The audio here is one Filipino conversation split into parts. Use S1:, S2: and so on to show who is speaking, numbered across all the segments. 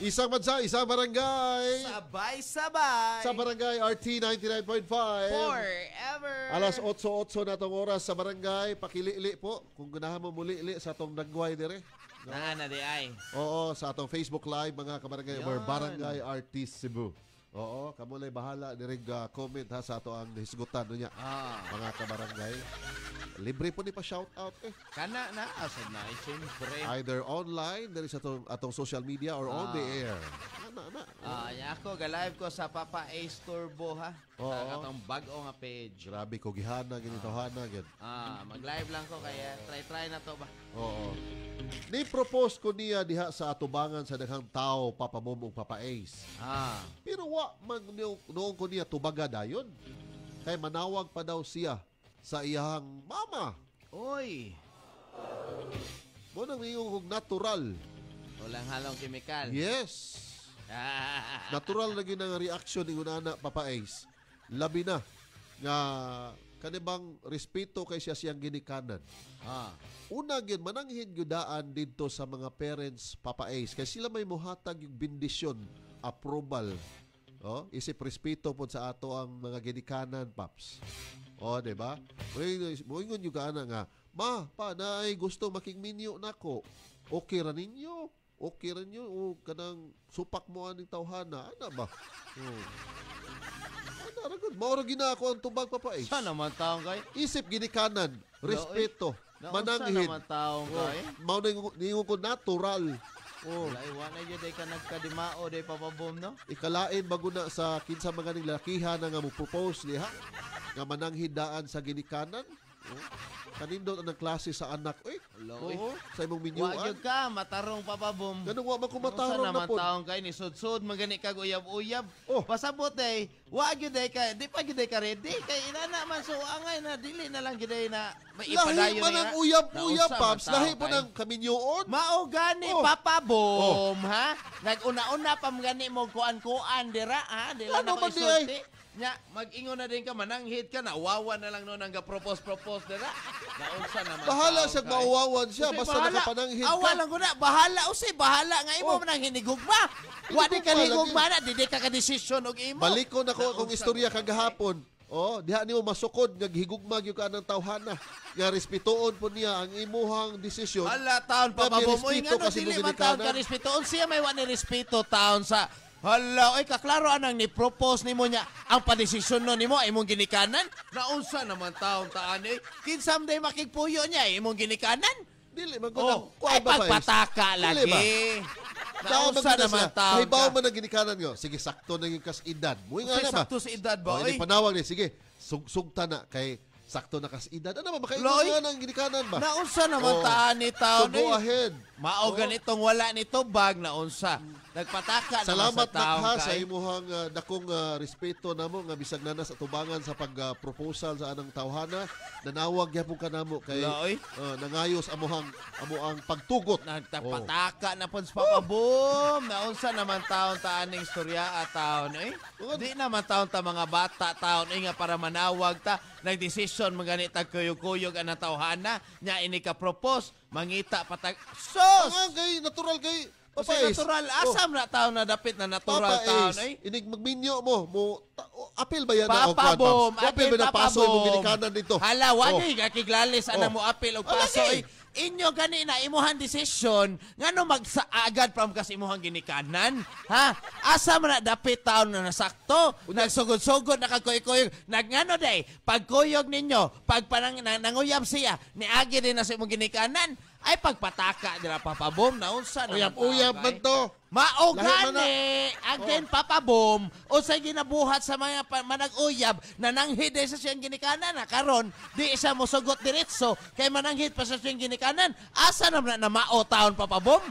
S1: Isang bansa, isang barangay.
S2: Sabay-sabay.
S1: Sa barangay RT 99.5.
S2: Forever.
S1: Alas 8:08 na itong oras sa barangay. Pakilili po. Kung gunahan mo muli sa itong nagway dire. No?
S2: Na di ay.
S1: Oo, sa atong Facebook Live mga kabarangay or Barangay RT Cebu. Oo, kamulay bahala dirig comment ha sa ato ang hisgutan niya. Mga kabarangay. Libre po ni pa shout out
S2: Kana na asad na siyempre.
S1: Either online diri sa atong social media or on the air.
S2: Ako ga-live ko sa Papa Ace Turbo ha. Sa atong bag-o nga page.
S1: Grabe ko gihana ganito hana gid.
S2: Mag-live lang ko kaya try na to ba.
S1: Oo. Ni-propose ko niya diha sa atubangan sa daghang tao Papa Mom ug Papa Ace. Pero wa man noong ko niya tubaga dayon. Kay manawag pa daw siya sa iyang mama.
S2: Oy.
S1: Mo nang iyong natural.
S2: Walang halong kemikal.
S1: Yes. Natural na ginang reaction ni unana Papa Ace. Labi na nga kanibang respeto kay siya siyang ginikanan. Una gyud mananghid gyudaan didto sa mga parents Papa Ace kay sila may mohatag yung bendisyon, approval. Isip respeto pod sa ato ang mga ginikanan, Paps. Di ba? Moingon yung kaana nga, ma, pa, na ay gusto makingminyo nako. Okay ra ninyo. Okay ra nyo. O kanang supak mo aning tawhana. Ana ba? Ana ra gud. Mao ra gina ako ang tubag Papa Ace.
S2: Sa naman taong kay?
S1: Isip ginikanan, respeto, mananghid.
S2: Sa naman taong kay?
S1: Mao ningon ko natural.
S2: Iwan na yun, day ka nagkadimao, day papabom, no?
S1: Ikalain bago na sa kinsa mga ning lakihan nga mo propose niya nga mananghidaan sa ginikanan. Kanindot ang klase sa anak. Sa imong minyuan.
S2: Wag ka, matarong papabom.
S1: Ganun wa man ko matarong na po.
S2: Sa naman taong kay ni sud-sud magani kag uyab-uyab. Pasabot day. Wag gyud day ka, di pa gyud day ka ready kay inana man so angay na dili na lang gyud na
S1: Lahi
S2: maipadayon
S1: man ang uyab-uyab, Paps. Lahi po ng kaminyoon.
S2: Mao gani papabom, ha? Nag-una-una pa gani mo kuan-kuan dira, ha? Dila na ko isulti. Nya, mag-ingon na din ka, mananghid ka, nawawa na lang noon ang propose dira. Naunsa naman.
S1: Bahala siya, mauwawan siya, basta nakapananghid ka.
S2: Awalan ko na, bahala nga imo man hinigugma. Wa di ka hinigugma na, di ka ka-desisyon og imo.
S1: Balik ko na ko kung istorya kagahapon. Diha nimo masukod nga higugma gyud ka ng tawhana. Nga respetoon po niya ang imuhang desisyon.
S2: Hala taon pa babomoy nga no dili man taon ka respetoon siya may wa ni respeto taon sa hala, kaklaro anang ni-propose nimo niya ang padesisyon no nimo imong ginikanan? Naunsa naman taong taan kinsam day makigpuyo niya imong ginikanan?
S1: Dili man ko
S2: pagpataka lagi. Naunsa naman taong
S1: Hibaw man ang ginikanan nga. Sige, sakto na yung kas-edad. Muwi nga na ba?
S2: Sakto sa edad ba?
S1: Hindi panawag ni. Sige, sugta na kay sakto na kas-edad. Ano ba? Makaingon nga ng ginikanan ba?
S2: Naunsa naman taan ni taon.
S1: So go ahead.
S2: Mao ganitong wala nito bag naunsa. Nagpataka
S1: salamat
S2: naman sa taong
S1: na sa imuhang dakong respeto namo nga bisag na sa tubangan sa pag-proposal sa anang tawhana. Nanawag gyapon ka namo kay nangayos amuang pagtugot.
S2: Nagpataka na pud sa papabom. Naunsa naman taon taaning istorya at taon Di naman taon ta mga bata taon nga para manawag ta nagdesisyon magani tag kuyog-kuyog ang tawhana nya ini ka propose mangita patag sos
S1: kay natural kay
S2: Papa Ace. Natural asam na taon na dapit na natural taon
S1: inig magminyo mo apil ba yan
S2: na papabom
S1: apil ba na paso imong ginikanan dito
S2: hala wa ni kakiglalis ana mo apil og paso inyo ganina imuhan desisyon ngano magsaagad from kas imuhang ginikanan ha asa man na dapit taon na nasakto nagsugod-sugod nakakoy-koy nagngano day pagkuyog ninyo pag nanguyab siya niagi din na sa imong ginikanan ay pagpataka dira papabom naunsa na
S1: uyab man to
S2: mao gani again papabom unsay ginabuhat sa mga manag-uyab nananghid sa siyang ginikanan na karon di siya mosugot diretso kay mananghid pa sa siyang ginikanan asa naman na mao taon papabom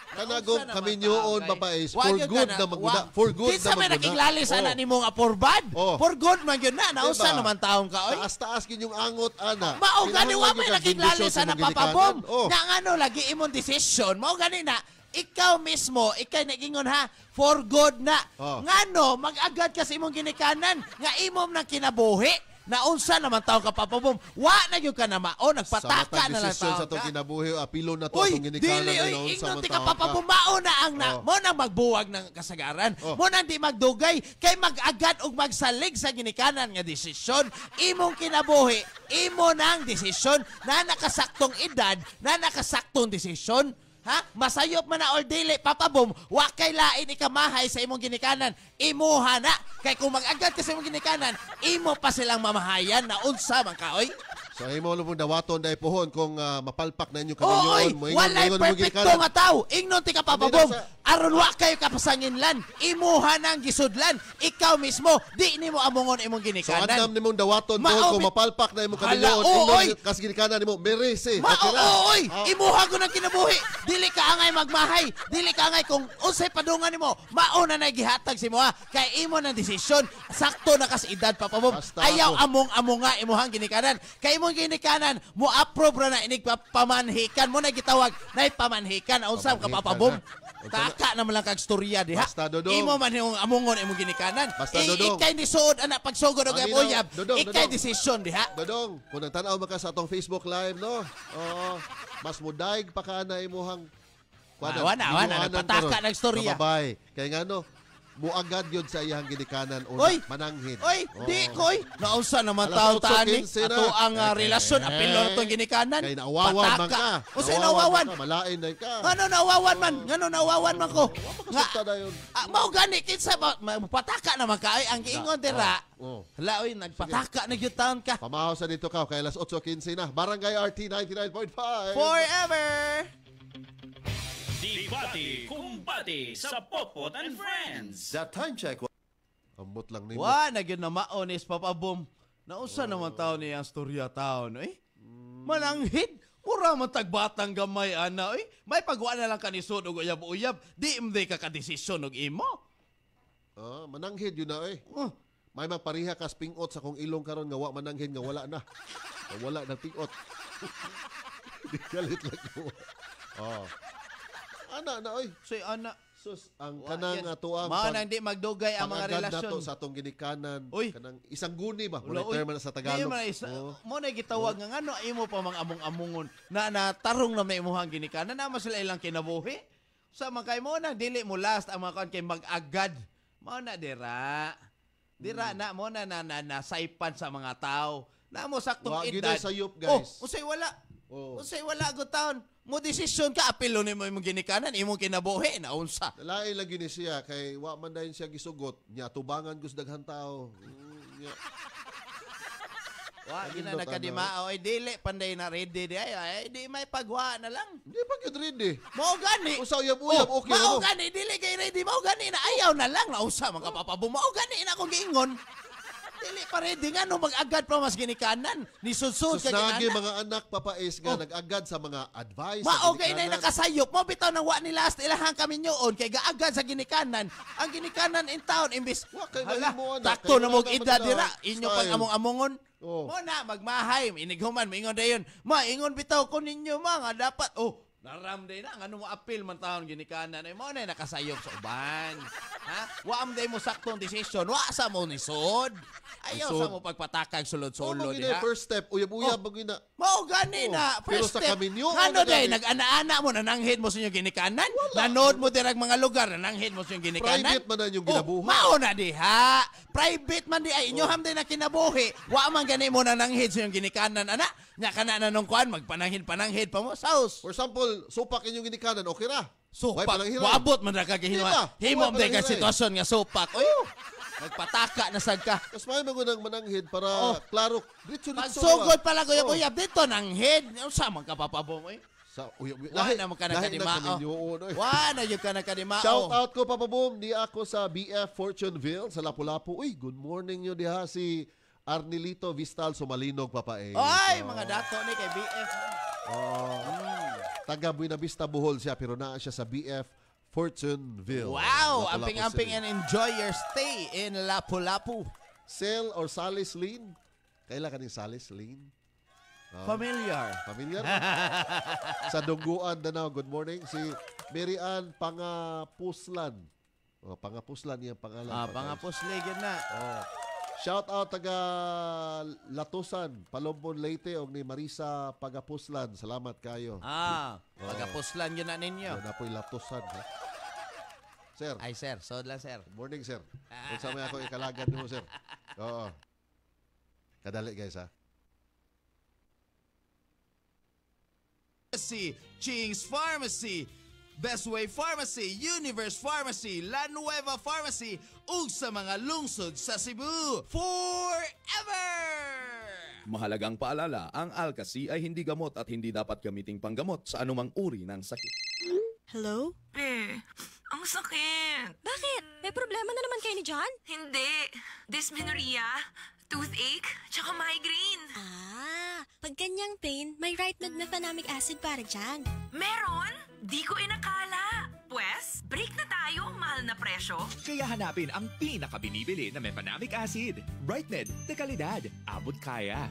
S1: kanagong kaminyoon Papa Ace for good na maguna for good
S2: kinsa may nakiglalis ana nimo nga for bad for good man gyud na nausa naman taon ka
S1: taas gyud yung angot ana
S2: mao gani wa may nakiglalis ana papabom nga ngano lagi imong desisyon mao gani na ikaw mismo, ikay nagingon ha, for good na. Ngano, mag-agad ka sa imong ginikanan, nga imom nang kinabuhi. Naunsa naman taon ka papabom. Wa na gyud ka na mao, nagpataka na lang
S1: desisyon
S2: taon
S1: sa itong
S2: ka.
S1: kinabuhi, apilo na to
S2: Uy,
S1: itong ginikanan
S2: dili,
S1: na
S2: uy,
S1: noon sa
S2: ignorant
S1: mga
S2: ka
S1: tao
S2: papabumao na ang
S1: Oh.
S2: mo nang magbuwag ng kasagaran.
S1: Oh.
S2: Mo nang di magdugay, kay mag-agad og magsalig sa ginikanan nga desisyon. Imong kinabuhi, imo nang desisyon na nakasaktong edad, na nakasaktong desisyon. Ha? Masayop man na or dili, papabom, wa kay lain ikamahay sa imong ginikanan. Imuha na. Kay kung mag-agad ka sa imong ginikanan, imo pa silang mamahayan na unsa man ka, oy.
S1: So imo mo dawaton dai pohon kung mapalpak na inyo
S2: Oy,
S1: kaminyon.
S2: walay perfecto nga tao. Ingnon ti ka papabom. Aron wa kayo kapasanginlan. Imuha nang gisudlan. Ikaw mismo, di nimo amongon imong
S1: So
S2: ginikanan.
S1: andam nimong dawaton
S2: Mao,
S1: pohon kung mapalpak na imong kaminyon.
S2: oy.
S1: Kas ginikanan nimo merese.
S2: Oy, imuha ko ng kinabuhi. Dili ka angay magmahay. Dili ka angay kung unsay padungan nimo. Mauna na gihatag si mo ha. Kay imo ng desisyon. Sakto na kas edad papabom.
S1: Basta
S2: Ayaw
S1: ako.
S2: among-among nga imuhang ginikanan. Kay imong ginikanan, mo approve ra na inig pamanhikan mo na gitawag na pamanhikan. Unsam ka
S1: Pamanhikan,
S2: papabom.
S1: ha?
S2: Taka naman lang kag storya diha.
S1: Basta, Dodong.
S2: Imo man yung amongon imong ginikanan.
S1: Basta, Dodong.
S2: Ikay ni suod anak pagsugod og
S1: Malinaw.
S2: uyab.
S1: Dodong,
S2: Ikay
S1: Dodong.
S2: desisyon diha.
S1: Dodong, kung nagtanaw man ka sa atong Facebook Live, no? Oo. Mas mudaig pa ka na imuhang
S2: Awa na, nagpataka ng storya.
S1: Babay. Kaya nga no, muagad yun sa iyang ginikanan o
S2: Oy!
S1: mananghid.
S2: Oy,
S1: Oo.
S2: di koy. Naunsa naman
S1: Alas
S2: taon tani
S1: 8:15 na.
S2: ato ang relasyon apilo na itong ginikanan.
S1: Kaya naawawan man ka.
S2: Unsay nawawan?
S1: ka, malain na ka.
S2: Ano nawawan man? Ngano nawawan man ko?
S1: Kasabta na yun.
S2: Mao gani kinsa ba pataka naman ka ay ang giingon dira.
S1: Oo.
S2: Hala oy nagpataka na gyud taon ka.
S1: Pamahaw sa dito ka, kay alas 8:15 na. Barangay RT 99.5.
S2: Forever.
S3: Debate, kumbate sa Popot and Friends.
S1: That time check. Ambot lang nimo.
S2: Wa na gyud na maonis papabom. Nausa naman taon niya ang storya taon oy. Mananghid. Mura man tagbatang gamay ana oy. May pagwa na lang kanisod og uyab-uyab. Di imday ka kadesisyon og imo.
S1: Mananghid yun na eh.
S2: Oh.
S1: May magpariha kas pingot sa kung ilong karon nga wa mananghid nga wala na. Wala na pingot. Di galit lang ko. Ana na oy.
S2: Say ana.
S1: Sus, ang
S2: Wa,
S1: kanang
S2: yan.
S1: atuang
S2: Mao nang di magdugay ang mga
S1: pangagad
S2: relasyon.
S1: nato sa atong ginikanan.
S2: Uy.
S1: Kanang isang guni ba?
S2: Wala,
S1: Muna term na sa Tagalog. Oo.
S2: Mo na gitawag nga ngano imo pa mga among-amongon na natarong na may imuhang ginikanan na sila ilang kinabuhi. Sa mga kay mo na dili mo last ang mga kon kay mag-agad. Mao na dira. Dira na mo na nasaipan sa mga tao. Na mo saktong
S1: Wa,
S2: edad.
S1: gyud sayop, guys.
S2: Usay wala.
S1: Oo.
S2: Usay wala go taon. Mo desisyon ka apilo nimo imong ginikanan imong kinabuhi na unsa.
S1: Lain lagi ni siya kay wa man dayon siya gisugot. Nya tubangan gus daghang tao. Nya.
S2: Wa gina
S1: Nindot,
S2: nakadimao ay dili panday na ready di ay di may pagwa na lang.
S1: Hindi pa gyud ready.
S2: Mao gani.
S1: Usa uyab-uyab okay
S2: Mao
S1: ano.
S2: gani dili kay ready mao gani na ayaw na lang na usa man ka papabo. Mao gani na akong giingon. Dili pa ready nga no mag-agad pa mas ginikanan. Ni sudsud ka
S1: Susnagi
S2: ginana.
S1: mga anak papais nga nag-agad sa mga advice.
S2: Mao kay
S1: ginikanan.
S2: na nakasayop mo bitaw nang wa ni last ilahang kami nyoon kay gaagad sa ginikanan. Ang ginikanan in town imbis
S1: Wa kay
S2: hala,
S1: mahimo, anak.
S2: takto
S1: Kay
S2: na
S1: wala
S2: mo
S1: naman
S2: edad
S1: nila
S2: dira inyo pang
S1: style.
S2: among-amongon.
S1: Oh.
S2: Mo na magmahay inighuman moingon dayon. Maingon bitaw ko ninyo mga dapat naram day na ngano mo appeal man taon ginikanan ay mo na nakasayop sa uban. Ha? Wa am day mo saktong desisyon, wa sa mo nisod. Ayaw
S1: Nisod.
S2: sa mo pagpatakag sulod-sulod
S1: Ano
S2: diha.
S1: first step, uyab-uyab oh. na.
S2: Mao gani na
S1: Pero
S2: first
S1: sa
S2: step.
S1: kaminyo,
S2: Ano
S1: ano
S2: day
S1: gani?
S2: nag-ana-ana mo nananghid mo sa inyong ginikanan? Nanood mo dirag mga lugar nananghid mo sa inyong ginikanan?
S1: Private man na yung ginabuhi.
S2: Mao na diha. Private man di ay inyo hamday na kinabuhi. Wa man gani mo nananghid sa inyong ginikanan ana. Nya kana na nung kuan magpananghid pa mo saus.
S1: For example, supak inyong ginikanan, okay ra.
S2: Sopak.
S1: Why pananghiran?
S2: Waabot man ra ka
S1: Di
S2: gihinwa.
S1: ba?
S2: Himo
S1: Why
S2: day ka
S1: pananghiran?
S2: sitwasyon nga sopak. Oy. Nagpataka na sad ka.
S1: Mas may magunang mananghid para klaro. Dito
S2: Pagsugod pala uyab dito nang head. Unsa man ka papabo mo eh?
S1: Sa uyab-uyab.
S2: Wa na mo ka nagkadimao. Wa na yung ka nagkadimao.
S1: Shout out ko Papa Boom, di ako sa BF Fortuneville sa Lapu-Lapu. Uy, good morning nyo diha si Arnilito Vistal Sumalinog Papa eh.
S2: Ay, mga dato ni kay BF.
S1: Taga Buena Vista Bohol siya pero naa siya sa BF Fortuneville.
S2: Wow,
S1: Lapu-Lapu
S2: amping-amping
S1: City.
S2: and enjoy your stay in Lapu-Lapu.
S1: Sel or Salis Lane? Kaila ka ni Salis Lane?
S2: Familiar.
S1: Familiar? Sa Dungguan, Danao. Good morning. Si Mary Ann Pangapuslan. Pangapuslan yung pangalan.
S2: Pangapos ligid na.
S1: Shout out taga Latusan, Palombon, Leyte, og ni Marisa Pagapuslan. Salamat kayo.
S2: Pagapuslan yun na ninyo.
S1: Yan na po'y Latusan. Ha? Sir.
S2: Ay, sir. So lang, sir.
S1: Good morning, sir. Kung sa may ako ikalagan mo, sir. Oo. Kadali, guys, ha?
S4: Ching's Pharmacy, Best Way Pharmacy, Universe Pharmacy, La Nueva Pharmacy, ug sa mga lungsod sa Cebu. Forever!
S5: Mahalagang paalala, ang Alka-C ay hindi gamot at hindi dapat gamiting panggamot sa anumang uri ng sakit.
S6: Hello?
S7: Ang sakit.
S6: Bakit? May problema na naman kayo ni John?
S7: Hindi. Dysmenorrhea, toothache, tsaka migraine.
S6: Pag ganyang pain, may right mefenamic acid para dyan.
S7: Meron? Di ko inakala. Pwes, break na tayo, mahal na presyo.
S8: Kaya hanapin ang pinakabinibili na mefenamic acid. Brightmed, de kalidad, abot kaya.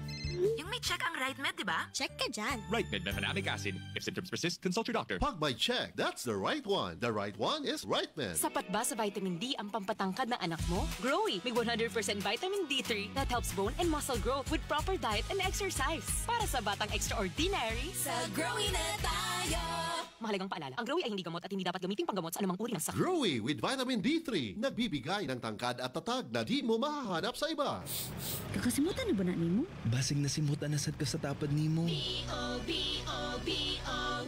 S7: Yung may check ang right med, di ba?
S6: Check ka dyan.
S8: Brightmed mefenamic acid. If symptoms persist, consult your doctor.
S1: Pag may check, that's the right one. The right one is Rightman.
S9: Sapat ba sa vitamin D ang pampatangkad ng anak mo? Growy, may 100% vitamin D3 that helps bone and muscle growth with proper diet and exercise. Para sa batang extraordinary,
S6: Sa Growy na tayo!
S9: mahalagang paalala, ang Growy ay hindi gamot at hindi dapat gamiting panggamot sa anumang uri ng sakit.
S1: Growy with vitamin D3. Nagbibigay ng tangkad at tatag na di mo mahahanap sa iba.
S10: Kakasimutan na ba na nimo?
S11: Basig nasimutan na sad ka sa tapad nimo.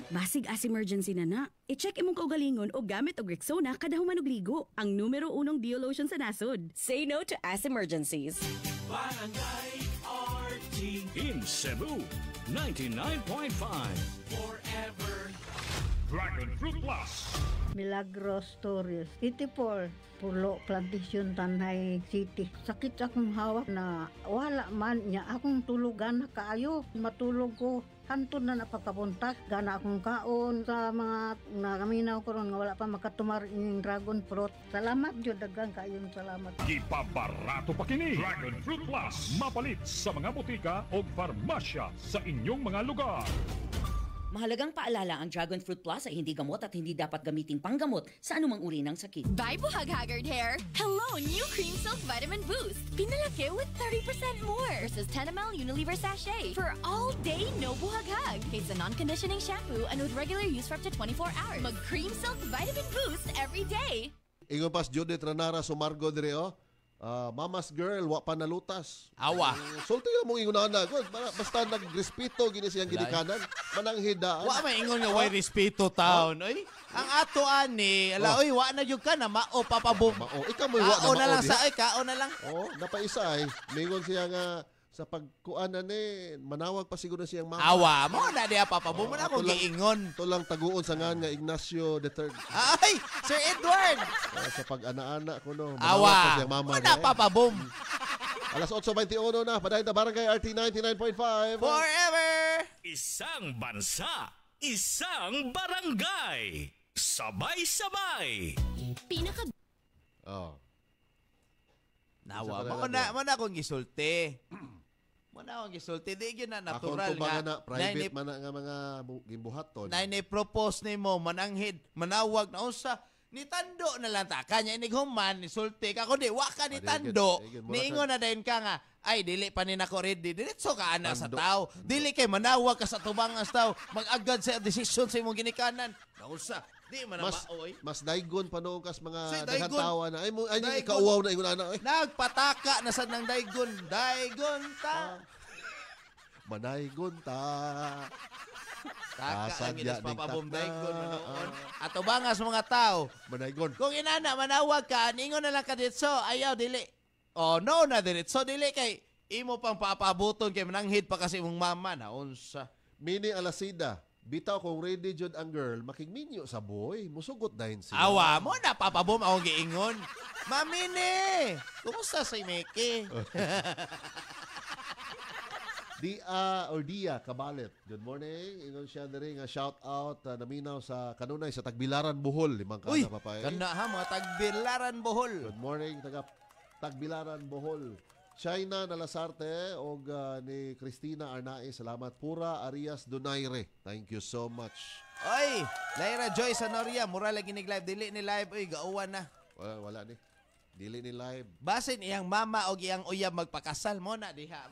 S10: Basig as emergency na. I-check imong kaugalingon o gamit og Rexona kada human og ligo. Ang numero 1 Dio lotion sa nasod.
S9: Say no to as emergencies.
S3: Barangay RT in Cebu, 99.5 forever. Dragon Fruit Plus.
S12: Milagros Torres, 84, Pulo, Plantation, Tanay City. Sakit akong hawak na wala man niya akong tulugan na kaayo. Matulog ko, hantod na napakapunta. Gana akong kaon sa mga nagaminaw ko ron nga wala pa makatumar ining dragon fruit. Salamat yun, dagang kayong salamat.
S3: Ipabarato pa kini Dragon Fruit Plus. Mapalit sa mga butika o farmasya sa inyong mga lugar.
S13: Mahalagang paalala, ang Dragon Fruit Plus ay hindi gamot at hindi dapat gamiting panggamot sa anumang uri ng sakit.
S6: Bye, Buhag Haggard Hair! Hello, new Cream Silk Vitamin Boost! Pinalaki with 30% more versus 10 ml Unilever sachet for all day no buhag-hag. It's a non-conditioning shampoo and with regular use for up to 24 hours. Mag Cream Silk Vitamin Boost every day!
S1: Ingon pas Judith Ranara sumargo dire oh. Mama's girl, wa pa nalutas.
S2: Awa.
S1: Sulti ka mong ingunana. Basta nagrespeto gini siyang ginikanan. Mananghidaan.
S2: Wa may ingon nga way respeto taon. Oy, ang ato ani, oy, wa na jud ka na mao papabom.
S1: Mao, ikaw mo wa na
S2: mao. Na lang
S1: diha.
S2: sa kaon na lang.
S1: Napaisa ay. Mingon siya nga sa pagkuanan ni manawag pa siguro siyang mama.
S2: Awa, mo na diha papabom na ako giingon.
S1: To lang taguon sa ngan nga Ignacio III.
S2: Ay, Sir Edward.
S1: Sa pag-ana-ana ko no.
S2: Awa,
S1: siyang mama.
S2: mo na papabom.
S1: Alas 8:21 na, padayon na Barangay RT 99.5.
S2: Forever!
S3: Isang bansa, isang barangay. Sabay-sabay.
S6: Pinaka...
S2: Nawa, mo na akong gisulti. Mo na akong gisulti. Di yun na natural
S1: nga.
S2: nga.
S1: Private man nga mga gimbuhaton.
S2: Na ni-propose ni mo, mananghid, manawag na unsa. Nitando na lang ta. Kanya inighuman, nisulti ka. Kundi, wa ka nitando. Niingon na din ka nga, ay, dili pa ni nako ready. Diretso ka ana sa tao. Dili kay manawag ka sa tubangan sa tao. Mag-agad sa desisyon sa imong ginikanan. Naunsa, di man na maoy.
S1: Mas daigon pa noong kas mga
S2: daigon.
S1: naghantawa na. Ay, ikauwaw na ingon ana.
S2: Nagpataka na sa nang daigon. Daigon ta.
S1: Manaygon ta.
S2: Taka ang ginagpapabom daigon noon. Ato ba nga sa mga tao?
S1: Manaygon.
S2: Kung inana, manawag ka, ningon na lang ka ditso. Ayaw, dili. No na ditso. Dili kay imo pang papabuton kay mananghid pa kasi mong mama na unsa.
S1: Mini Alasida. Bitaw kung ready jud ang girl, makigminyo sa boy. Musugot dahin siya.
S2: Awa mo na, papabom akong giingon. Mamini! Kumusta si Mickey?
S1: Dia Kabalit. Good morning. Ingon siya diri nga shout out naminaw sa kanunay sa Tagbilaran Bohol. Limang kana papay.
S2: Ganda ha, mga Tagbilaran Bohol.
S1: Good morning, taga Tagbilaran Bohol. China Nalasarte og ni Cristina Arnae. Salamat. Pura Arias Donaire. Thank you so much.
S2: Oy, Lyra Joy Sanoria, mura lagi ni live. Dili ni live. Oy, gauwan na.
S1: Wala ni. Dili ni live.
S2: Basin iyang mama o iyang uyab magpakasal mo na diha.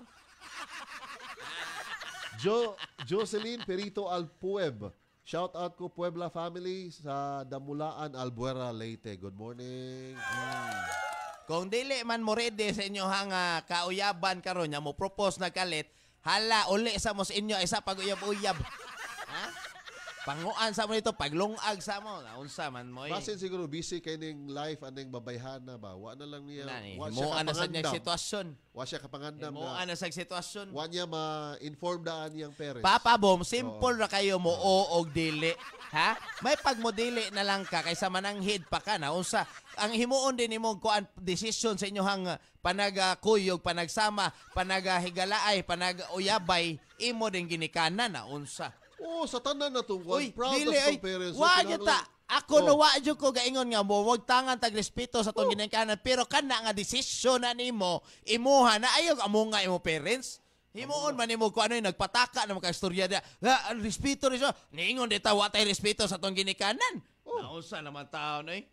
S1: Jocelyn Perito Alpueb. Shout out ko Puebla family sa Damulaan, Albuera, Leyte. Good morning.
S2: Kung dili man mo ready sa inyo hang kauyaban karon nya mo propose na kalit, hala uli sa mo sa inyo isa pag-uyab-uyab. Ha? Panguan sa mo nito, paglungag sa mo. Naunsa man mo.
S1: Basin siguro busy kay ning life aning babayhana ba. Wa na lang niya.
S2: Himuan na sa niyang sitwasyon.
S1: Wa siya kapangandam na.
S2: Himuan na sa sitwasyon.
S1: Wa niya ma-inform daan niyang parents.
S2: Papa Bom, simple ra kayo mo og dili. Ha? May pagmodili na lang ka kaysa mananghid pa ka na. Unsa, ang himuon din nimo kuan decision sa inyohang panagkuyog, panagsama, panagahigalaay, panaguyabay, imo din ginikanan na unsa.
S1: Sa tanan na itong one.
S2: Uy,
S1: Proud
S2: dili,
S1: of parents.
S2: Wa ta. Ako no wa jud ko gaingon nga mo wag tangan tag respeto sa tong ginikanan pero kana nga desisyon na nimo imuha na ayog amo nga imo parents. Himuon man nimo ko ano nagpataka na mga istorya dia. Respeto rin siya. Niingon di ta wa tay respeto sa tong ginikanan. Naunsa naman taon eh.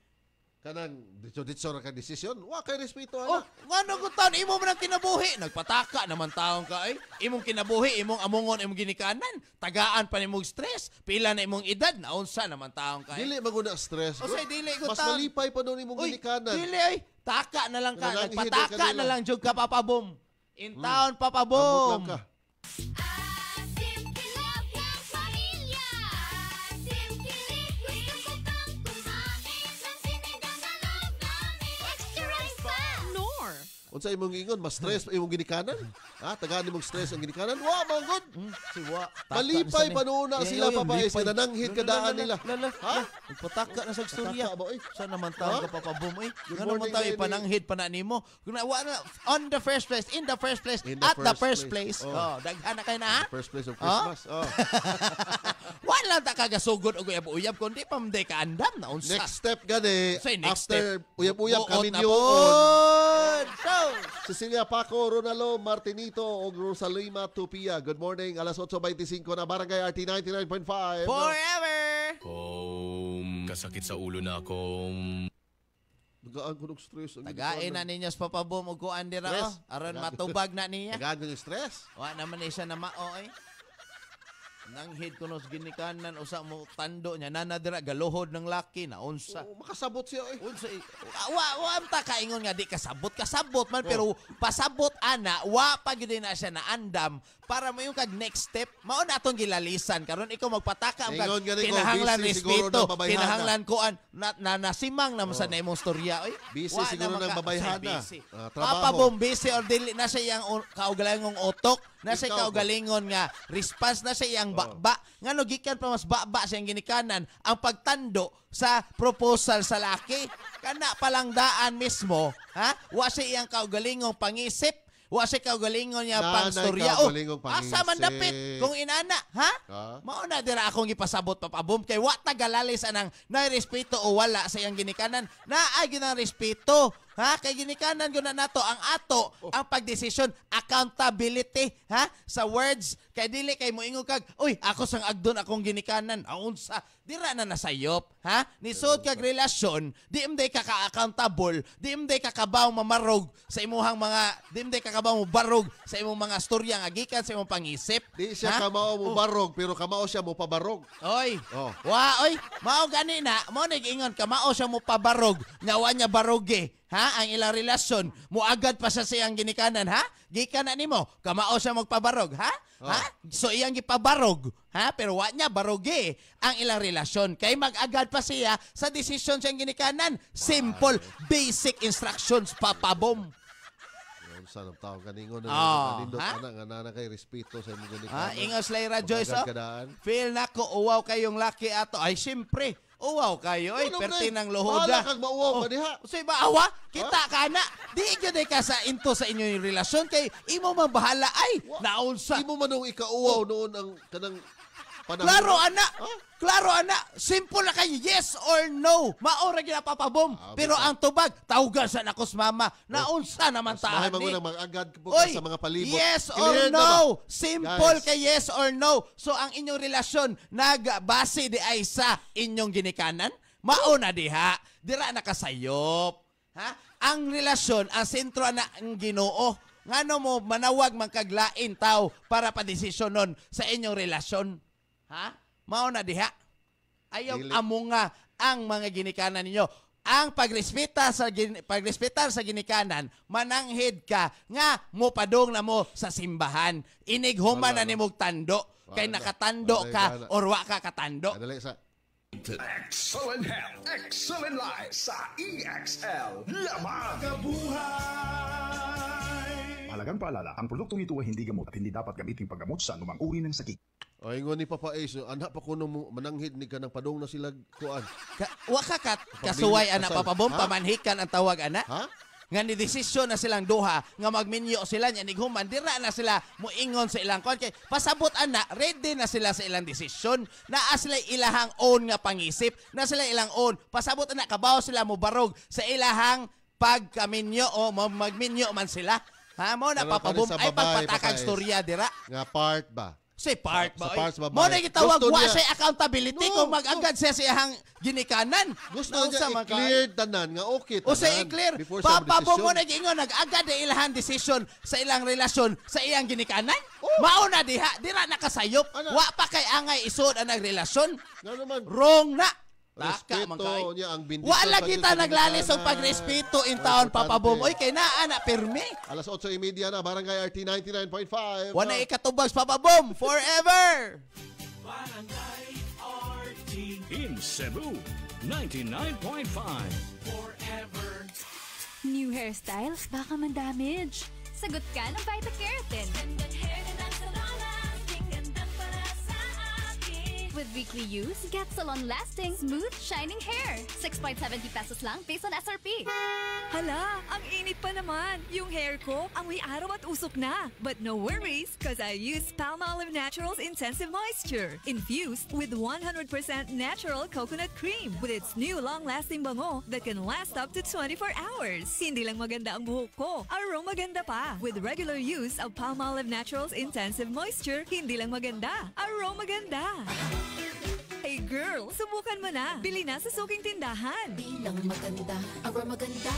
S1: Kanang ditso ra ka desisyon, wa kay respeto ana.
S2: Ngano ko taon imo man ang kinabuhi, nagpataka naman taon ka ay. Imong kinabuhi, imong amungon, imong ginikanan, tagaan pa nimong stress, pila na imong edad, naunsa naman taon ka.
S1: Dili maguna stress.
S2: Say dili ko
S1: mas malipay pa doon imong ginikanan.
S2: Dili ay, taka na lang ka, nagpataka na lang jud ka papabom. In town papabom.
S1: Ambot lang ka. Unsa imong ingon, mas stress pa imong ginikanan? Ha, tagaan imong stress ang ginikanan? Wa manggod.
S2: Siwa.
S1: Malipay pa noon na sila papais na nanghid kadaan nila.
S2: Ha? Nagpataka na sa istorya. Sa naman taon ka papabom eh. Nga naman tayo ipananghid pa na nimo. On the first place, in the first place, at the first place. Daghan na kayo na ha?
S1: First place of Christmas.
S2: Wala ta kagasugod og uyab-uyab kundi pamday ka andam na unsa.
S1: Next step gani after
S2: step.
S1: uyab-uyab kami niyo. Cecilia Paco, Ronalo Martinito og Rosalima Tupia. Good morning. Alas 8:25 na Barangay RT 99.5.
S2: Forever.
S14: Kasakit sa ulo na akong
S1: Nagaan ko ng stress.
S2: Tagain na ninyo sa papabom og kuan dira aron matubag na niya.
S1: Nagaan ko ng stress.
S2: Wa naman ni siya na mao eh. Nanghid ko nos ginikanan usa mo tando niya nanadira galuhod ng laki na unsa.
S1: Makasabot siya eh.
S2: Unsa wa am ta kaingon nga di kasabot man pero pasabot ana wa pa gyud na siya na andam para mo yung kag next step mao na atong gilalisan karon ikaw magpataka ang kinahanglan respeto kinahanglan kuan na nasimang na sa imong storya oy.
S1: Busy siguro nang babayhana.
S2: Papa bom busy or dili na siya yang kaugalingong utok na siya kaugalingon nga response na siya yang ba ngano gikan pa mas baba siyang ginikanan ang pagtando sa proposal sa laki kana palang daan mismo ha wa siya iyang kaugalingong pangisip wa siya kaugalingon niya pangstorya asa man dapit kung inana ha mao na dira akong gipasabot papabom kay wa tagalalis anang na respeto o wala sa iyang ginikanan na ay ginang respeto. Ha? Kay ginikanan ko na nato ang ato ang pagdesisyon accountability ha sa words kay dili kay moingon kag uy ako sang agdon akong ginikanan unsa dira na nasayop ha nisod kag relasyon di imday ka accountable di imday ka kabaw mamarog sa imuhang mga di imday ka kabaw mo barog sa imong mga storya nga gikan sa imong pangisip
S1: di siya kamao mo barog pero kamao siya mo pabarog
S2: oy wa oy mao gani na mo nag-ingon kamao siya mo pabarog nyawa niya baroge ha ang ilang relasyon muagad pa sa siyang ginikanan ha gikan na nimo kamao siya magpabarog ha ha so iyang gipabarog ha pero wa niya baroge ang ilang relasyon kay mag-agad pa siya sa desisyon siyang ginikanan simple basic instructions papabom
S1: sa tao kaningon na nindot ana nga nana kay respeto sa imong ginikanan
S2: ingos Lyra Joyce feel nako uwaw kayong laki ato ay simpre uwaw kayo ay perti ng lohoda.
S1: Wala kang mauwaw pa diha.
S2: Usa ba awa? Kita ka na. Di gyud ka sa into sa inyong relasyon kay imo man bahala ay naunsa.
S1: Imo man ang ikauwaw noon ang kanang panahon.
S2: Klaro ana. Simple na kayo yes or no. Mao ra gyud papabom. Pero ang tubag tawgan sa nakos mama. Naunsa naman ta.
S1: Mahay mangunang mag-agad po sa mga palibot.
S2: Yes or no. Simple kay yes or no. So ang inyong relasyon nagbase di ay sa inyong ginikanan. Mao na diha. Dira nakasayop. Ha? ang relasyon, ang sentro na ang Ginoo. Ngano mo manawag man kaglain tao para padesisyonon sa inyong relasyon? Ha? Mao na diha. Ayaw amo nga ang mga ginikanan ninyo. Ang pagrespetar sa ginikanan, mananghid ka nga mopadong na mo sa simbahan. Inighuman na nimog tando. Kay nakatando ka or wa ka katando.
S15: Excellent health, excellent life sa EXL. Lamang kabuhay! Mahalagang paalala, ang produktong ito ay hindi gamot at hindi dapat gamitin paggamot sa anumang uri ng sakit.
S1: Ay, nga ni Papa Ace, anak pa ko nung mananghid ni ka ng padong na sila kuan.
S2: Wakakat, kasuway anak papabom, pamanhikan ang tawag anak.
S1: Ha?
S2: Nga ni desisyon na silang duha, nga magminyo sila niya, nighuman, dira na sila muingon sa ilang kuan. Kay pasabot anak, ready na sila sa ilang desisyon. Naa sila ilahang own nga pangisip, na sila ilang own. Pasabot anak, kabaw sila mo barog sa ilahang pagkaminyo o magminyo man sila. Ha mo na papabom, ay pagpatakag storya dira.
S1: Nga part ba?
S2: Say part ba?
S1: Sa
S2: Mo na gitawag wa say accountability
S1: No,
S2: kung mag-agad siya siyang ginikanan.
S1: Gusto niya i-clear tanan nga okay tanan.
S2: O say i-clear. Papa mo na gingon nag-agad na ilahan decision sa ilang relasyon sa iyang ginikanan. Mao na diha, dira nakasayop. Wa pa kay angay isod ang relasyon. Wrong na.
S1: Respeto niya ang bindito.
S2: Wala kita naglalis ang pagrespeto in taon papabom. Oy kay naa na pirmi.
S1: Alas 8:30 na, Barangay RT 99.5.
S2: Wala ikatubags papabom forever.
S3: Barangay RT in Cebu 99.5 forever.
S6: New hairstyles, baka man-damage. Sagot ka ng Vita-Keratin. With weekly use, get salon-lasting, smooth, shining hair. 6.70 pesos lang based on SRP.
S16: Hala, ang init pa naman. Yung hair ko, amoy araw at usok na. But no worries, cause I use Palmolive Naturals Intensive Moisture. Infused with 100% natural coconut cream. With its new long-lasting bango that can last up to 24 hours. Hindi lang maganda ang buhok ko, aroma ganda pa. With regular use of Palmolive Naturals Intensive Moisture, hindi lang maganda, aroma ganda. Hey girl, subukan mo na. Bili na sa suking tindahan.
S13: Di lang maganda, aroma ganda.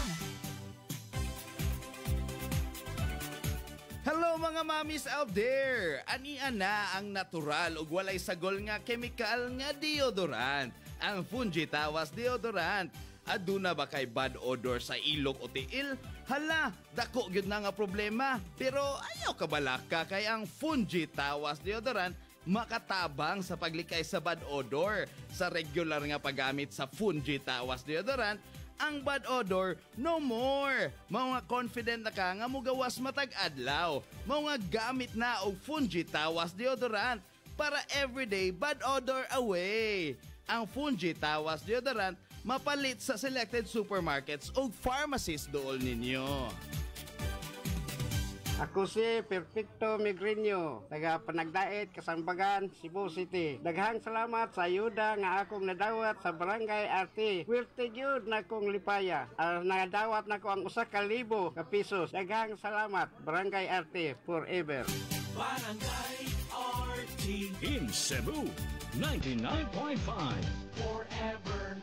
S4: Hello mga mommies out there! Anian na ang natural ug walay sagol nga chemical nga deodorant. Ang Fungi Tawas Deodorant. Aduna ba kay bad odor sa ilok o tiil? Hala, dako gyud na nga problema. Pero ayaw ka balaka kay ang Fungi Tawas Deodorant makatabang sa paglikay sa bad odor. Sa regular nga paggamit sa Fungi Tawas Deodorant, ang bad odor, no more. Mga confident na ka nga mugawas matag adlaw. Mga gamit na og Fungi Tawas Deodorant para everyday bad odor away. Ang Fungi Tawas Deodorant mapalit sa selected supermarkets o pharmacies dool ninyo.
S17: Ako si Perfecto Migreño, taga Panagdait, Kasambagan, Cebu City. Daghang salamat sa ayuda nga akong nadawat sa Barangay RT. Swerte gyud na akong lipaya. Nadawat na ko ang 1,000 ka pesos. Daghang salamat, Barangay RT forever.
S3: Barangay RT in Cebu 99.5 forever.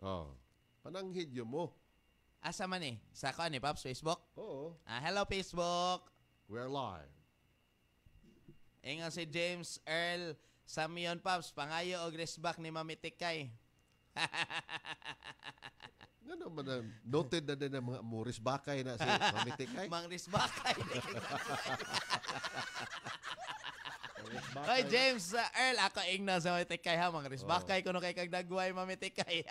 S1: Oh. Pananghid yun mo.
S2: Asa man eh? Sa ko ni Pops, Facebook?
S1: Oo.
S2: Hello, Facebook.
S1: We're live.
S2: Ingon si James Earl Samion Pops, pangayo og resback ni Mami Tikay.
S1: Nga naman, noted na din ang mga risbakay na si Mami Tikay.
S2: Mang risbakay. Oy, James Earl, ako ingna sa Mami Tikay ha. Mang risbakay ko no kay kag dagway Mami Tikay.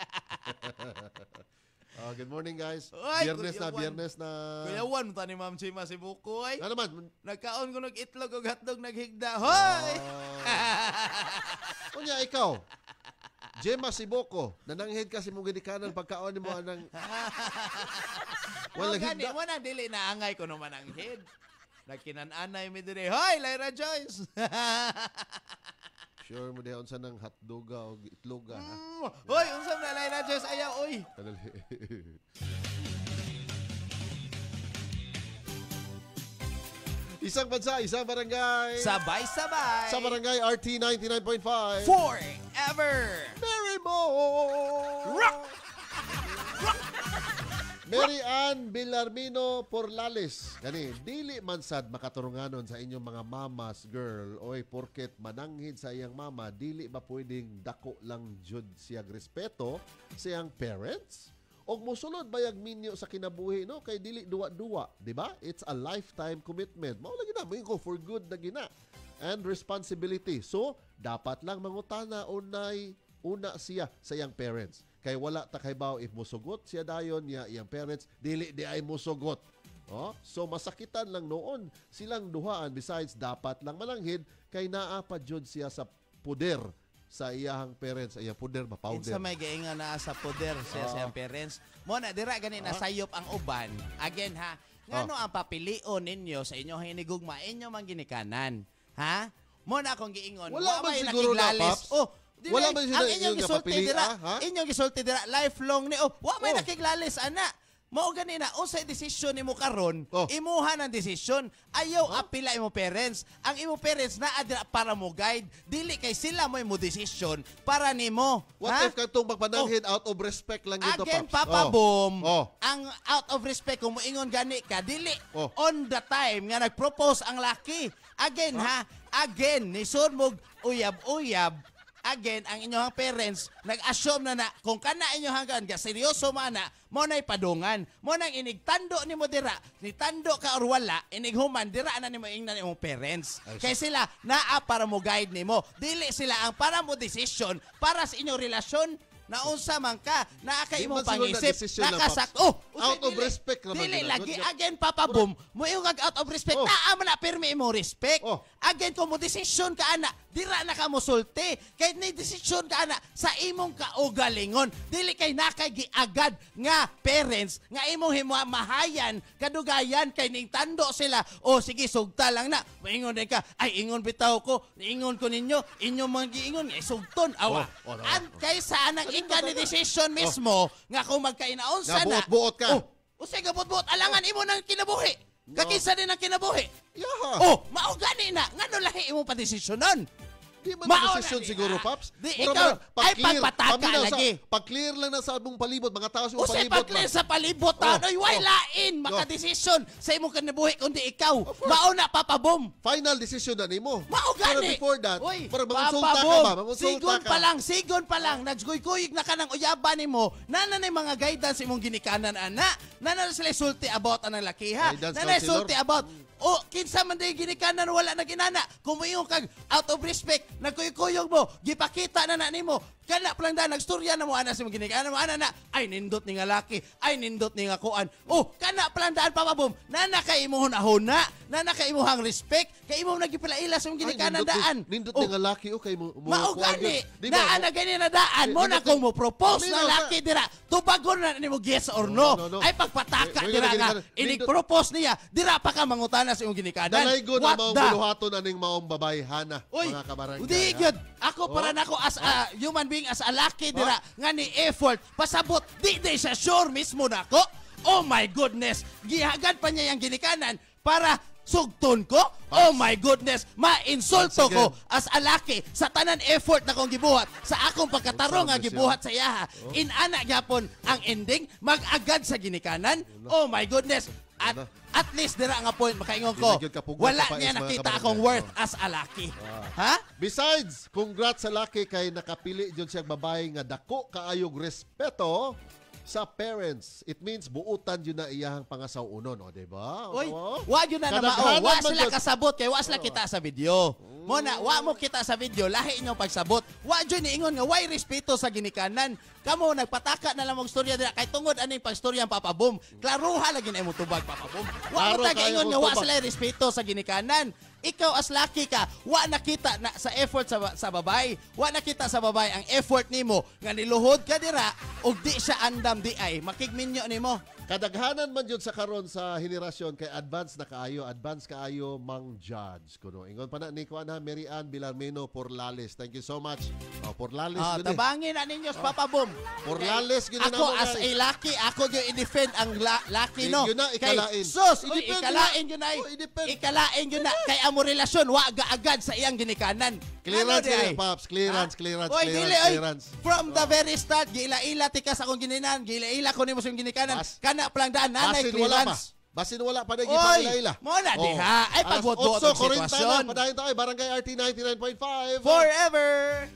S1: Good morning, guys.
S2: Oy,
S1: Biyernes na.
S2: Kuyawan ta ni Ma'am Chima si Bukoy.
S1: Ano naman?
S2: Nagkaon ko ng itlog o hotdog naghigda. Hoy!
S1: Kunya, ikaw. Gemma Siboko, nananghid ka si mong ginikanan pagkaon mo anang...
S2: Wala higda. Mo nang dili na angay ko naman ang head. Nagkinananay mi dire. Hoy, Lyra Joyce!
S1: Sure mo diha unsa nang hotdoga o itloga ha.
S2: Hoy, unsa na Lyra Joyce ayaw oy.
S1: Isang bansa, isang barangay.
S2: Sabay-sabay.
S1: Sa barangay RT 99.5.
S2: Forever.
S1: Mary Mo. Mary Ann Villarmino Porlales. Gani, dili man sad makaturunganon sa inyong mga mamas, girl. Oy, porket mananghid sa iyang mama, dili ba pwedeng dako lang jud siyang respeto sa iyang parents? O mosulod bayag minyo sa kinabuhi, no? Kay dili duwa-duwa, di ba? It's a lifetime commitment. Mao lagi na, mo for good na gina. And responsibility. So, dapat lang mangutana una siya sa iyang parents. Kay wala takaybaw if musugot siya dayon niya iyang parents, dili di ay musugot. Oh? So masakitan lang noon silang duhaan. Besides, dapat lang mananghid kay naa pa jud siya sa puder sa iyang parents. Iyang puder, mapowder.
S2: Sa may gainga na sa puder siya sa iyang parents. Muna, dira gani na sayop ang uban. Again ha, ngano ang papilion ninyo sa inyong hinigugma, inyong mang ginikanan. Ha? Muna akong giingon.
S1: Wala man siguro na, Paps. Wala man
S2: ang inyong gisulti dira, inyong gisulti dira lifelong ni wa may nakiglalis ana. Mao gani na unsay desisyon nimo karon, imuha ng desisyon. Ayaw apila imo parents. Ang imo parents naa dira para mo guide, dili kay sila mo desisyon para nimo.
S1: What if katong pagpananghid out of respect lang ito,
S2: Again,
S1: Paps?
S2: Papa Boom, ang out of respect kung moingon gani ka, dili on the time nga nagpropose ang laki. Again again nisod mo uyab-uyab. Again, ang inyong parents, nag-assume na kung kana inyong hanggan, seryoso man na, mo na'y padungan. Mo nang inigtando ni mo dira, ni tando ka or wala, inighuman, dira na ni mo ingnan imong parents. Kaya sila, naa para mo guide ni mo. Dili sila ang para mo decision, para sa inyong relasyon, naunsa man ka, naa kay imong pangisip, nakasak,
S1: out of respect naman.
S2: Dili lagi, again, Papa Boom, mo yung out of respect, naa man na pirmi imong respect. Again, kung mo decision ka, ana, dira na ka mo sulti. Kay ni desisyon ka na sa imong kaugalingon. Dili kay nakay giagad nga parents nga imong mahayan kadugayan kay ning tando sila. O sige sugta lang na. Moingon din ka, ay ingon bitaw ko, ingon ko ninyo, inyo mga giingon nga sugton awa. An kaysa anang ika ni desisyon mismo nga kung magkainaunsa na.
S1: Buot ka.
S2: Usay gabot-buot alangan imo nang kinabuhi. Kakisa din ang kinabuhi. Mao gani na ngano lahi imo pa desisyonon.
S1: Di man na desisyon siguro, Paps.
S2: Ikaw, ay pagpataka lagi.
S1: Pag-clear lang na sa abong palibot. Mga tao sa
S2: palibot lang. Pag-clear sa palibot, ano'y wailain. Makadesisyon sa imong kanabuhi kundi ikaw. Mauna, Papa Boom.
S1: Final decision na ni mo.
S2: Mao gani.
S1: Pero before that, para
S2: Papa Boom, sigon pa lang. Nagsguy-guyig na ka ng uyaban ni mo. Nananay mga guidance imong ginikanan, ana. Nananay sila sulti about anang lakiha. Nananay sulti about kinsa man day ginikanan wala na ginana. Kung mo kag out of respect, nagkuyog mo, gipakita na nimo. Kana pa lang da, nagstorya na mo ana sa mga ginikanan mo, ana na, ay nindot ni nga laki, ay nindot ni nga kuan. Kana pa lang daan, Papa Boom, nana kay imo hunahuna, nana kay imo hang respect, kay imo nagipilaila sa mga ginikanan daan.
S1: Nindot ni nga laki, kay mo
S2: gani, na gani na daan, mo na kung mo propose na laki dira, tubagon na nimo yes or no. Ay pagpataka dira nga, inig-propose niya, dira pa ka mangutana sa imong ginikanan.
S1: Dalaygon ang maong buluhaton aning maong babae, Hana, mga kabarangay.
S2: Hindi yun. Ako para na ako as a human being, as a laki dira, nga ni effort, pasabot, di siya sure mismo na ako. Oh my goodness. Gihagad pa niya yung ginikanan para Sugton ko? Oh my goodness, ma-insulto
S1: Once
S2: ko
S1: again.
S2: as a laki sa tanan effort na kong gibuhat sa akong pagkatarong nga gibuhat sa iya. Inana gyapon ang ending mag-agad sa ginikanan. Oh my goodness. At least dira nga point makaingon ko. Wala niya nakita akong worth as a laki. Ha?
S1: Besides, congrats sa laki kay nakapili dyan siyang babae nga dako kaayog respeto sa parents. It means buutan yun na iyahang pangasaw-unon, o diba?
S2: Oy, wa yun na naman. Wa sila kasabot kay wa sila kita sa video. Mona, wa mo kita sa video, lahi inyong pagsabot. Wa yun niingon nga, way respeto sa ginikanan. Kamo, nagpataka na lang mong storya dira. Kay tungod ano yung pagstorya ang Papa Boom. Klaruha lagi na imong tubag, Papa Boom. Wa mo taga-ingon nga, wa sila respeto sa ginikanan. Ikaw as laki ka, wa nakita na sa effort sa babae. Wa nakita sa babae ang effort nimo nga niluhod ka dira ug di siya andam di ay makigminyo nimo.
S1: Kadaghanan man yun sa karon sa henerasyon kay advance kaayo mang judge kuno. Ingon pa na ni kuan ha Mary Ann Bilarmeno Porlales. Thank you so much. Porlales gud.
S2: Tabangin na ninyo sa Papa Boom.
S1: Porlales gud na
S2: ako as a laki, ako gyud i-defend ang laki no.
S1: Yun na ikalain.
S2: Sus, ikalain yun ay. Ikalain yun na kay amo relasyon wa agad sa iyang ginikanan.
S1: Clearance
S2: ano,
S1: Pops, clearance.
S2: Oy, dili, from the very start, gila-ila tikas akong gininan, gila-ila ko nimo sa ginikanan. Kana palang daan, nanay clearance.
S1: Basin wala pa naging pangila-ila.
S2: Mo na diha. Ay, pagbuot-buot ang sitwasyon.
S1: Padayon tayo, Barangay RT 99.5.
S2: Forever!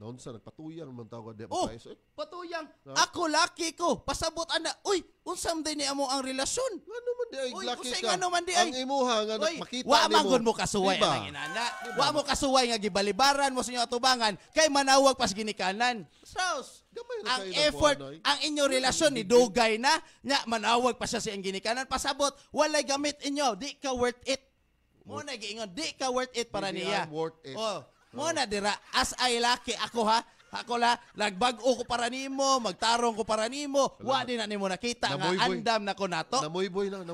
S1: Noon sa nagpatuyang man tawag di
S2: pa patuyang. Ako laki ko. Pasabot ana. Uy, unsam din ni amo ang relasyon.
S1: Ano man di ay laki ka?
S2: Ano man di ay.
S1: Ang imuha nga makita nimo.
S2: Wa man mo kasuway ang inana. Wa mo kasuway nga gibalibaran mo sa inyo atubangan kay manawag pas ginikanan. Sos. Ang effort, ang inyo relasyon ni dugay na nya manawag pa siya sa iyang ginikanan. Pasabot, walay gamit inyo. Di ka worth it. Mo na giingon, di ka worth it para niya.
S1: Worth it.
S2: Muna dira, as ay laki ako ha, ako la, nagbag-o ko para nimo, magtarong ko para nimo, wa din na nimo nakita nga andam na ko nato.
S1: Namuyboy na.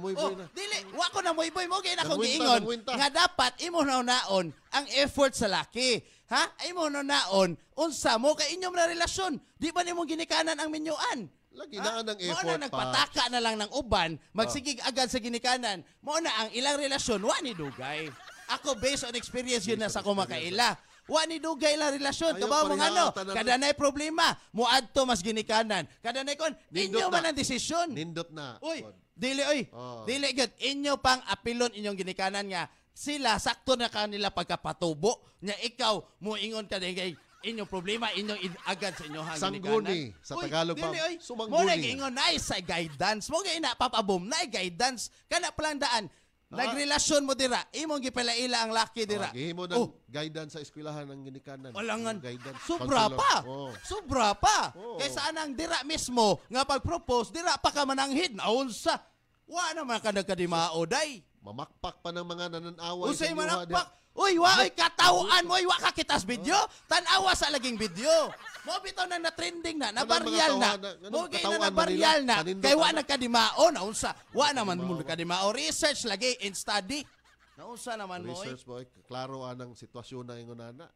S2: Dili, wa ko namuyboy mo, kaya na akong giingon, nga dapat imo naon ang effort sa laki. Ha? Imo naon, unsa mo, kay inyong na relasyon, di ba nimo ginikanan ang minyuan?
S1: Lagi na ang effort
S2: pa. Mo na nagpataka na lang ng uban, magsigig agad sa ginikanan, mo na ang ilang relasyon, wa ni dugay. Ako, based on experience yun na sa kumakaila. Wa ni dugay lang relasyon. Kabaw mga ano, kada na'y problema, muadto mas ginikanan. Kada na'y kon, inyo man ang desisyon.
S1: Nindot na.
S2: Uy, dili, dili good. Inyo pang apilon inyong ginikanan nga, sila, sakto na kanila pagkapatubo, nga ikaw, muingon ka din kay, inyong problema, inyong agad sa inyong ginikanan.
S1: Sangguni, sa Tagalog pa, sumangguni.
S2: Mo na giingon, nice sa guidance. Mo gina, papabom, na guidance. Kana palang daan, nagrelasyon mo dira, imong gipalaila ang laki dira.
S1: Gihimo ng guidance sa eskwelahan ng ginikanan.
S2: Walangan.
S1: Guidance.
S2: Sobra pa. Sobra pa. Kaysa anang dira mismo nga pag-propose, dira pa ka mananghid na unsa. Wa naman ka nagkadimao day.
S1: Mamakpak pa ng mga nananawa.
S2: Usay manakpak. Uy, katawaan mo, wa ka kitas video. Tanawa sa laging video. Mo bitaw na trending na, nabaryal na. Mo gay na nabaryal na. Kay wa nagkadimao na unsa. Wa naman mo nagkadimao. Research lagi and study. Naunsa naman mo.
S1: Research boy, klaro anang sitwasyon na ingon ana.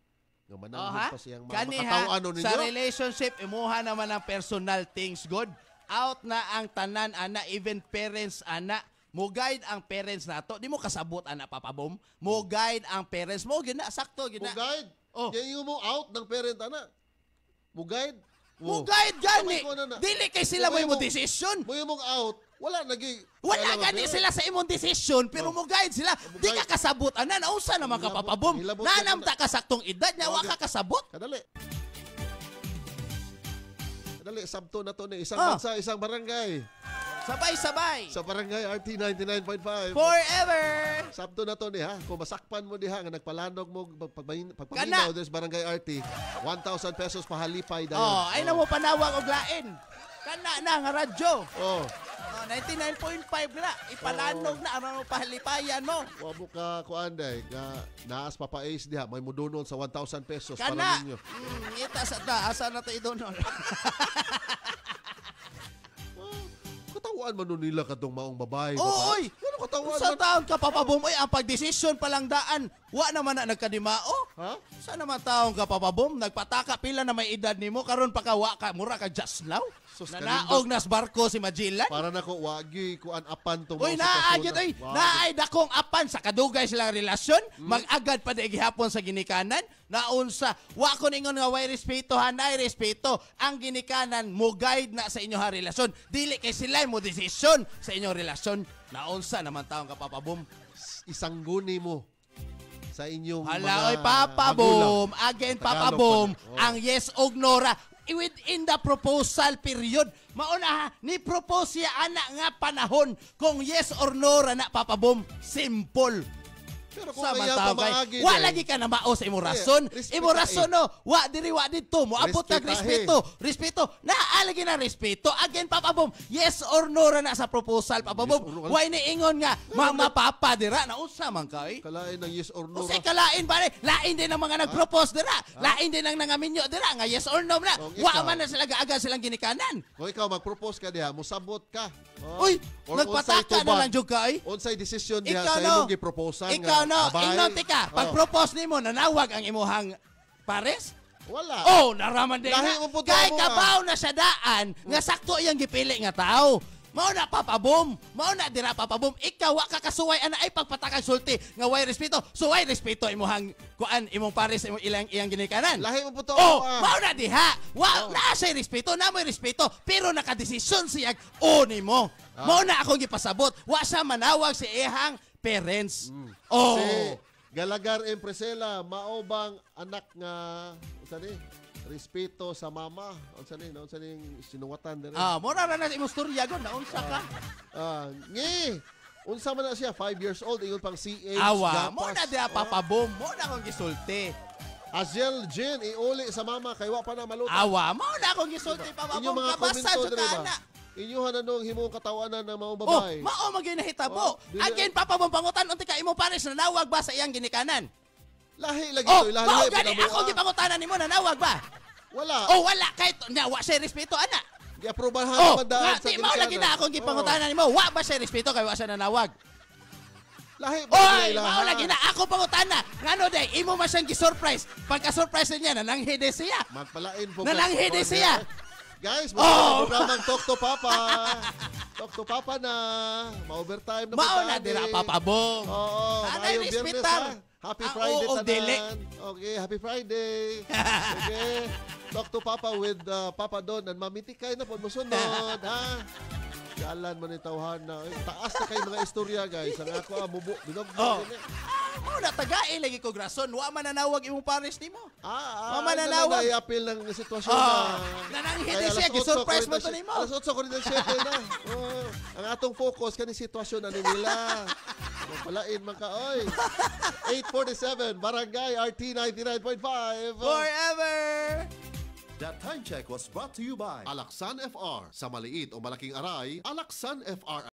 S1: Nga mananghid pa siyang
S2: makatawaan ninyo. Sa relationship, imuha naman ang personal things good. Out na ang tanan ana, even parents ana. Mo guide ang parents nato. Di mo kasabot ana papabom. Mo guide ang parents mo gina sakto gina.
S1: Mo guide. Yan mo out ng parent ana. Mo guide.
S2: Mo guide gani. Dili kay sila mo imong decision.
S1: Mo imong out. Wala
S2: gani sila sa imong decision pero mo guide sila. Di ka kasabot ana. Nausa naman ka papabom. Nanamta ka saktong edad nya wa ka kasabot.
S1: Kadali, sabto na to ni isang bansa, isang barangay.
S2: Sabay-sabay.
S1: Sa Barangay RT 99.5.
S2: Forever.
S1: Sabto na to ni ha. Kung masakpan mo diha nga nagpalanog mo pagpaminaw des Barangay RT, 1,000 pesos pahalipay dayon.
S2: Ay na mo panawag og lain. Kana na nga radyo. 99.5 na. Ipalanog na ang pahalipayan mo.
S1: Wa mo ka kuanday nga naas papaes diha may mudunol sa 1,000 pesos
S2: kana.
S1: Para ninyo.
S2: Ita sa asa na to idunol.
S1: Katawan man nila katong maong babae.
S2: Oy!
S1: Ano katawan.
S2: Sa taon ka papabom, ay ang pagdesisyon palang daan. Wa naman na nagkadimao.
S1: Ha?
S2: Sa naman taon ka papabom, nagpataka pila na may edad nimo karon pa ka wa ka mura ka just now. Nanaog nas barko si Magellan.
S1: Para nako wagi kuan apan to.
S2: Uy, naagid oy. Naay dakong apan sa kadugay silang relasyon. Mag-agad pa di gihapon sa ginikanan. Naunsa, wa ko ningon nga way respeto hanay respeto. Ang ginikanan mo guide na sa inyo ha relasyon. Dili kay sila mo desisyon sa inyong relasyon. Naunsa naman taong ka papabom.
S1: Isang guni mo sa inyong
S2: Hala, oy,
S1: mga
S2: papabom.
S1: magulang.
S2: Again,
S1: Tagalog
S2: papabom.
S1: pa na.
S2: Ang yes og nora. Within the proposal period. Mauna ha, ni propose siya anak nga panahon kung yes or no ra na papabom. Simple.
S1: Pero kung
S2: Sa
S1: kaya
S2: mantao kay,
S1: pamagi
S2: wa lagi ka na mao sa imo rason. Imo rason no, wa diri wa dito mo abot kag respeto. Respeto, naalagi na respeto. Again papabom, yes or no ra na sa proposal papabom. Wa ni ingon nga mapapa dira na usa man kay.
S1: Kalain ng yes or no.
S2: Usay kalain ba lain din ang mga nag-propose dira. Lain din ang nangaminyo dira nga yes or no na. Wa man na sila agad silang ginikanan.
S1: Kung ikaw mag-propose ka diha, musabot ka.
S2: Uy, nagpataka na lang jud ka ay.
S1: Unsay decision diha
S2: Ikaw
S1: sa
S2: no.
S1: imong giproposan
S2: Ikaw no,
S1: abay.
S2: ignote ka. Pag propose nimo nanawag ang imuhang pares?
S1: Wala.
S2: Oh, naraman din
S1: Lahi
S2: na.
S1: mo po
S2: Kay
S1: mo,
S2: kabaw na sa daan nga sakto iyang gipili nga tao. Mao na papabom. Mao na dira papabom. Ikaw wa ka kasuway ana ay pagpatakag sulti nga way respeto. So way respeto imuhang kuan imong pares imong iyang ginikanan.
S1: Lahi mo po to.
S2: Oh, mao na diha. Wa na say respeto, na mo'y respeto, pero nakadesisyon siya o nimo. Mao na akong gipasabot. Wa siya manawag si ihang parents. Oh.
S1: Si Galagar Empresela, mao bang anak nga unsa ni? Respeto sa mama. Unsa ni sinuwatan diri.
S2: Mura ra na imong storya gon, naunsa ka?
S1: Ngi. Unsa man na siya, 5 years old, ingon pang CH.
S2: Awa, mo na diha papabom, mo na akong gisulti.
S1: Aziel Jen, iuli sa mama, kay wa pa na maluto.
S2: Awa, mo na akong gisulti papabom.
S1: Inyong mga
S2: Kabasa
S1: komento
S2: jud
S1: diri
S2: ka
S1: ba?
S2: na.
S1: Inyuhan na nung himong katawanan ng mga
S2: Oh,
S1: babae.
S2: mao magay nahitabo. Again papabom pangutan unti ka imong pares nanawag ba sa iyang ginikanan?
S1: Lahi lagi
S2: Oh,
S1: to, lahi
S2: mao
S1: lahi
S2: gani
S1: pinabuha.
S2: ako gipangutanan nimo nanawag ba?
S1: Wala.
S2: Oh, wala kay wa siya respeto ana.
S1: Gi-aprobahan
S2: Oh,
S1: naman daan sa
S2: di mao lagi na akong gipangutanan nimo. Wa ba siya respeto kay wa siya nanawag?
S1: Lahi ba
S2: Oy,
S1: nila?
S2: mao lagi na ako pangutana. Ngano day imo man siyang gi-surprise. Pagka-surprise niya nananghide siya.
S1: Magpalain po.
S2: Nananghide siya.
S1: Guys,
S2: Oh!
S1: programang Talk to Papa. Talk to Papa na. Ma-overtime na
S2: Mao na dira papabong.
S1: Oo,
S2: Anay
S1: maayong Biyernes,
S2: respetar.
S1: ha? Happy
S2: Ang
S1: Friday
S2: uog dili.
S1: tanan. Okay, happy Friday. Okay. Talk to Papa with Papa Don and Mami Tikay na po musunod, ha? Jalan man itawhan na. Taas na kay mga istorya, guys. Ang ako, mubo. Binog
S2: Oh. Mao na tagay lagi ko grason. Wa man nanawag imong pares nimo. Wa man
S1: Ano
S2: nanawag.
S1: na i-appeal ng sitwasyon
S2: nananghidi
S1: Kaya
S2: siya,
S1: alas 8,
S2: gi-surprise mo
S1: 47.
S2: to nimo.
S1: Alas 8:47 na. Oh, ang atong focus kani sitwasyon ani nila. Palain man ka oy. 8:47 Barangay RT 99.5.
S2: Forever.
S1: That time check was brought to you by Alaksan FR. Sa maliit o malaking aray, Alaksan FR